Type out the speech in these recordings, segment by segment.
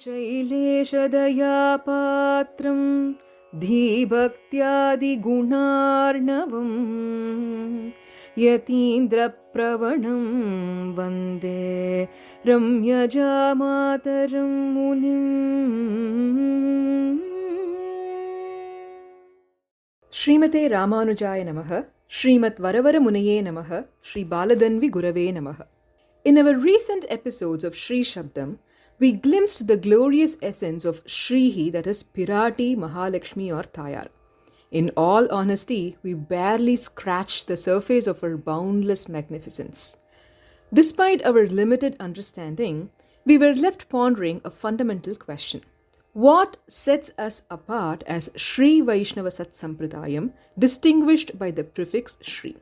शैलेशदयापात्रं धीभक्त्यादिगुणार्णवं यतीन्द्रप्रवणं वन्दे रम्यजामातरं मुनिम्. Srimathae Raamanujaya Namaha, Srimatvaravaramunaye Namaha, Shri Baladanvi Gurave Namaha. In our recent episodes of Shri Shabdham, we glimpsed the glorious essence of Shrihi, that is Pirati, Mahalakshmi or Thayar. In all honesty, we barely scratched the surface of her boundless magnificence. Despite our limited understanding, we were left pondering a fundamental question. What sets us apart as Shri Vaishnava Sat Sampradhayam, distinguished by the prefix Shri?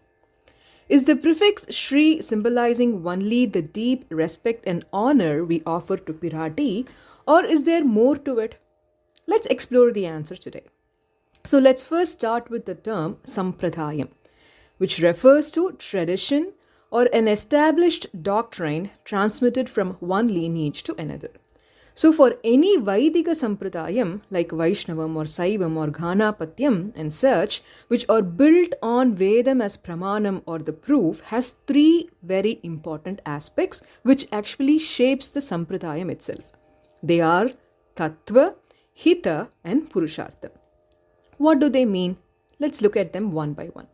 Is the prefix Shri symbolizing only the deep respect and honor we offer to Pirati, or is there more to it? Let's explore the answer today. So let's first start with the term Sampradhayam, which refers to tradition or an established doctrine transmitted from one lineage to another. So for any Vaidika Sampradayam like Vaishnavam or Saivam or Ghanapatyam and such, which are built on Vedam as Pramanam or the proof, has three very important aspects which actually shapes the Sampradayam itself. They are Tatva, Hita and Purushartham. What do they mean? Let's look at them one by one.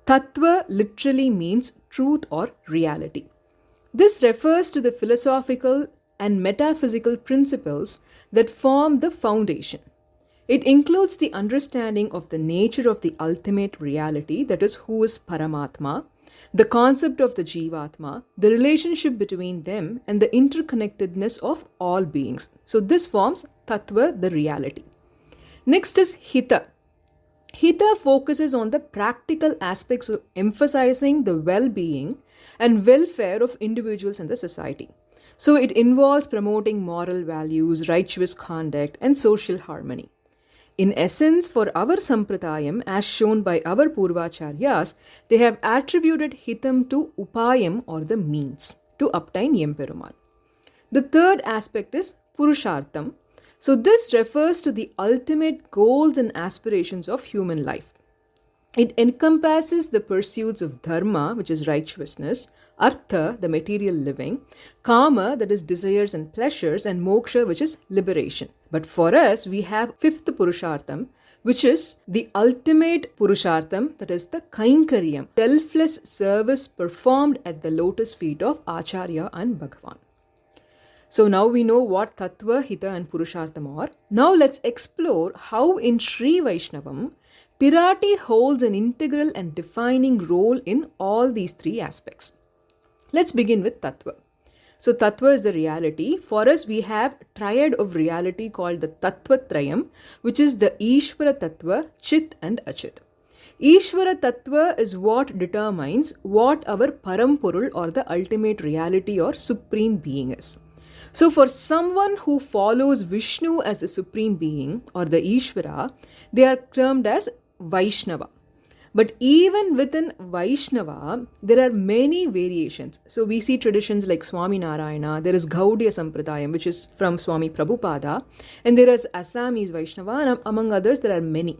Tatva literally means truth or reality. This refers to the philosophical and metaphysical principles that form the foundation. It includes the understanding of the nature of the ultimate reality, that is, who is Paramatma, the concept of the Jeevathama, the relationship between them, and the interconnectedness of all beings. So this forms Tatva, the reality. Next is Hita. Hita focuses on the practical aspects of emphasizing the well-being and welfare of individuals in the society. So it involves promoting moral values, righteous conduct, and social harmony. In essence, for our Sampradayam, as shown by our Purvacharyas, they have attributed Hitam to Upayam or the means to obtain Yemperumal. The third aspect is Purushartham. So this refers to the ultimate goals and aspirations of human life. It encompasses the pursuits of dharma, which is righteousness, artha, the material living, kama, that is desires and pleasures, and moksha, which is liberation. But for us, we have fifth Purushartham, which is the ultimate Purushartham, that is the Kainkaryam, selfless service performed at the lotus feet of Acharya and Bhagavan. So now we know what Tattva, Hita and Purushartham are. Now let's explore how in Shri Vaishnavam, Pirati holds an integral and defining role in all these three aspects. Let's begin with Tattva. So Tattva is the reality. For us, we have triad of reality called the Tattva-trayam, which is the Ishvara Tattva, Chit and Achit. Ishvara Tattva is what determines what our Parampurul or the ultimate reality or supreme being is. So for someone who follows Vishnu as the supreme being or the Ishvara, they are termed as Vaishnava. But even within Vaishnava, there are many variations. So we see traditions like Swami Narayana, there is Gaudiya Sampradayam, which is from Swami Prabhupada, and there is Assamese Vaishnava, and among others, there are many.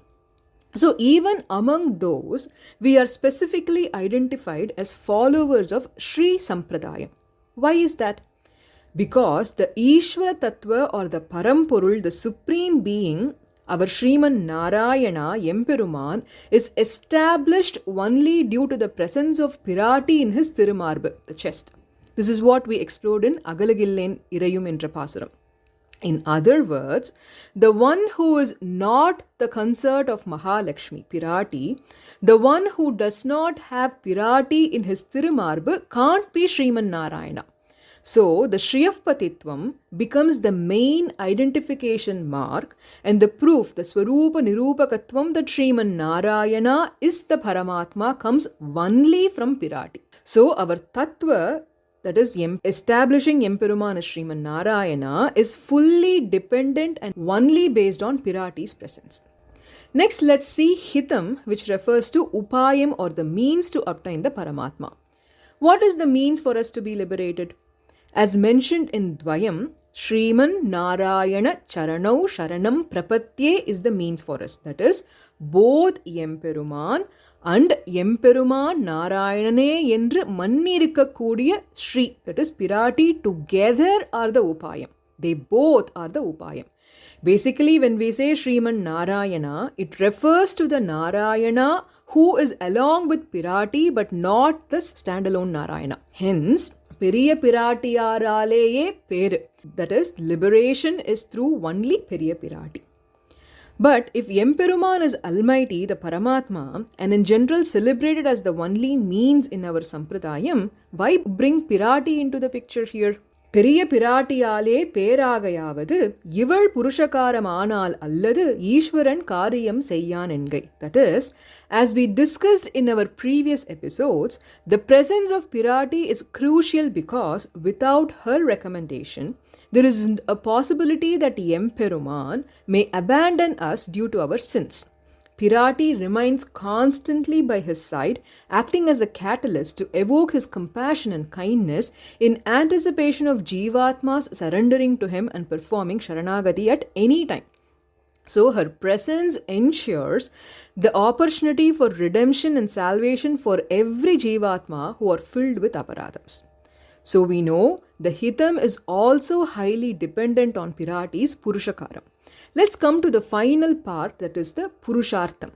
So even among those, we are specifically identified as followers of Shri Sampradayam. Why is that? Because the Ishvara Tattva or the Parampurul, the supreme being, our Sriman Narayana, Yemperuman, is established only due to the presence of Pirati in his Thirumarbu, the chest. This is what we explored in Agalagillen Irayum Entra Pasuram. In other words, the one who is not the consort of Mahalakshmi, Pirati, the one who does not have Pirati in his Thirumarbu can't be Sriman Narayana. So, the Shriyapatitvam becomes the main identification mark and the proof, the Swarupa Nirupakatvam that Sriman Narayana is the Paramatma comes only from Pirati. So, our Tattva, that is establishing Yemperuman as Sriman Narayana, is fully dependent and only based on Pirati's presence. Next, let's see Hitam, which refers to Upayam or the means to obtain the Paramatma. What is the means for us to be liberated? As mentioned in Dvayam, Sriman Narayana Charanau Sharanam Prapatye is the means for us. That is, both Emperuman and Emperuman Narayane என்று மன்னிருக்கக்கூடிய Shri, that is Pirati, together are the Upayam. They both are the Upayam. Basically, when we say Sriman Narayana, it refers to the Narayana who is along with Pirati but not the standalone Narayana. Hence, Periya Piratiyaraleye Peru. That is, liberation is through only Periya Pirati. But if Emperuman is Almighty, the Paramatma, and in general celebrated as the only means in our Sampradhayam, why bring Pirati into the picture here? பெரிய பிராட்டியாலே பேராகையாவது இவள் புருஷகாரம் ஆனால் அல்லது ஈஸ்வரன் காரியம் செய்யான் என்கை. That is, as we discussed in our previous episodes, the presence of Pirati is crucial because without her recommendation, there is a possibility that Emperuman may abandon us due to our sins. Pirati remains constantly by his side, acting as a catalyst to evoke his compassion and kindness in anticipation of Jeevathma's surrendering to him and performing Sharanagati at any time. So her presence ensures the opportunity for redemption and salvation for every Jeevathma who are filled with aparadhams. So we know the Hitam is also highly dependent on Pirati's Purushakaram. Let's come to the final part, that is the Purushartham.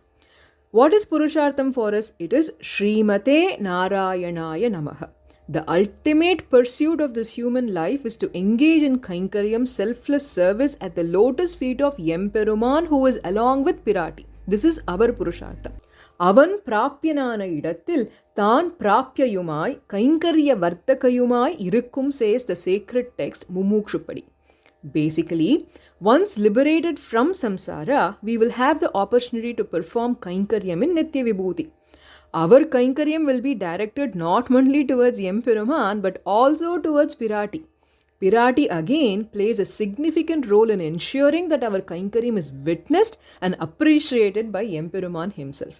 What is Purushartham for us? It is Srimathae Narayanaya Namaha. The ultimate pursuit of this human life is to engage in Kainkaryam, selfless service at the lotus feet of Emperuman who is along with Pirati. This is our Purushartham. அவன் பிராப்யனான இடத்தில் தான் பிராப்யயுமாய் கைங்கரிய வர்த்தகயுமாய் இருக்கும், says the sacred text Mumukshupadi. Basically, once liberated from samsara, we will have the opportunity to perform Kainkaryam in Nitya Vibhuti. Our Kainkaryam will be directed not only towards Emperuman but also towards Pirati. Pirati again plays a significant role in ensuring that our Kainkaryam is witnessed and appreciated by Emperuman himself.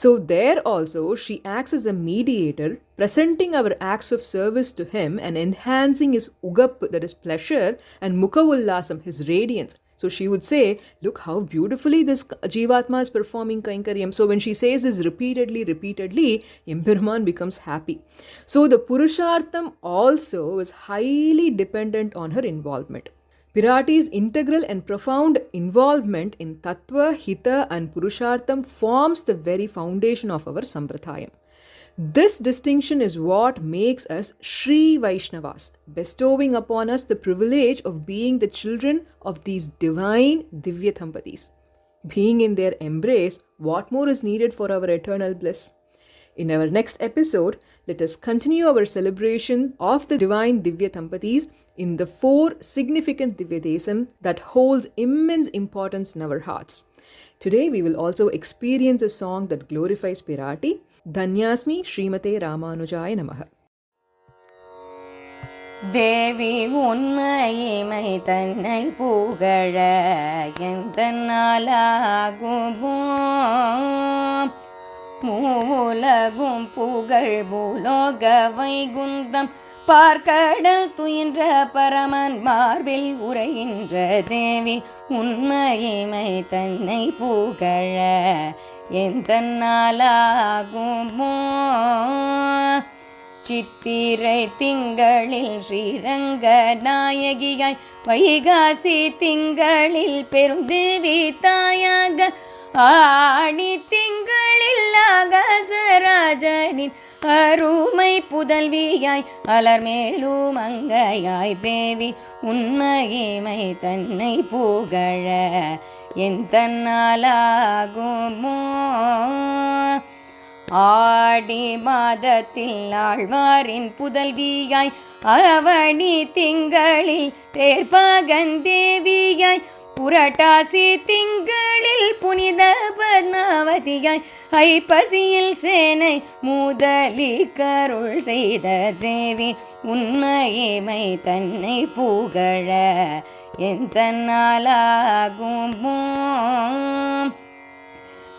So there also she acts as a mediator, presenting our acts of service to him and enhancing his ugap, that is pleasure, and mukhavullasam, his radiance. So she would say, look how beautifully this Jeevatma is performing Kainkaryam. So when she says this repeatedly, Emperuman becomes happy. So the Purushartham also is highly dependent on her involvement. Pirati's integral and profound involvement in Tatva, Hita and Purushartham forms the very foundation of our Sampradhayam. This distinction is what makes us Shri Vaishnavas, bestowing upon us the privilege of being the children of these divine Divya Thampatis. Being in their embrace, what more is needed for our eternal bliss? In our next episode, let us continue our celebration of the divine Divya Thampatis in the 4 significant Divya Desam that holds immense importance in our hearts. Today we will also experience a song that glorifies Pirati. Dhanyasmi Srimathae Raamanujaya Namaha. தேவி உண்மையை தன்னை புகழ எந்தன்னாலாகுமோ மூலகும் புகழ் பூலோக வைகுந்தம் பார்க்கடல் துயின்ற பரமன் மார்பில் உரைகின்ற தேவி உண்மையை தன்னை புகழ எந்தன்னாலாகுமோ சித்திரை திங்களில் ஸ்ரீரங்க நாயகியாய் வைகாசி திங்களில் பெருந்தேவி தாயாக ஆடி திங்களில் ஆகாசராஜனின் அருமை புதல்வியாய் அலர்மேலும் அங்கையாய் தேவி உண்மையை தன்னை புகழ எந்தன்னாலாகுமோ ஆடி மாதத்தில் ஆழ்வாரின் புதல்வியாய் அவனி திங்களில் தேர்பாகந்தேவியாய் புரட்டாசி திங்களில் புனித பத்மாவதியாய் ஐப்பசியில் சேனை முதலி கருள் செய்த தேவி உண்மையை தன்னை புகழ எந்தன்னாலாகுமோ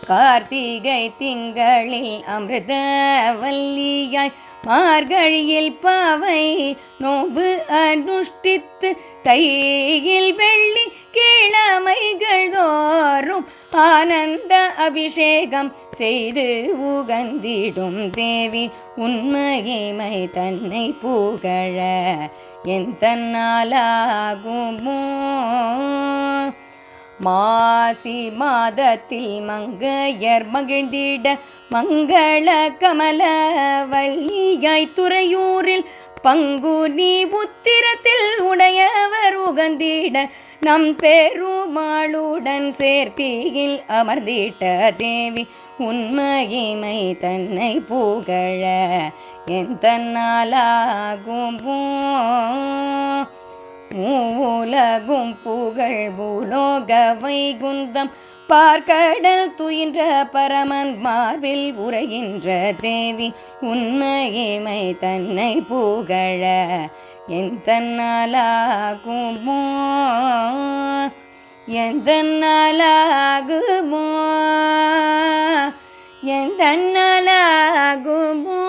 கார்த்திகை திங்களில் அமிர்தவல்லியாய் மார்கழியில் பாவை நோம்பு அனுஷ்டித்து தையில் வெள்ளி கிழமைகள் தோறும் ஆனந்த அபிஷேகம் செய்து உகந்திடும் தேவி உண்மையிமை தன்னை புகழ என் தன்னாலாகுமோ. மாசி மாதத்தில் மங்கையர் மகிழ்ந்திட மங்கள கமல வள்ளியாய் துறையூரில் பங்குனி உத்திரத்தில் உடையவர் உகந்திட நம் பெருமாளுடன் சேர்த்தியில் அமர்ந்திட்ட தேவி உண்மையிமை தன்னை புகழ என் தன்னாலாகுமோ. மூலகும் புகழ் பூலோக வைகுந்தம் பார்க்கடல் துயின்ற பரமன் மார்பில் உரைகின்ற தேவி உண்மையிமை தன்னை புகழ என் தன்னாலாகுமோ. என் தன்னாலாகுமோ. என் தன்னாலாகுமோ.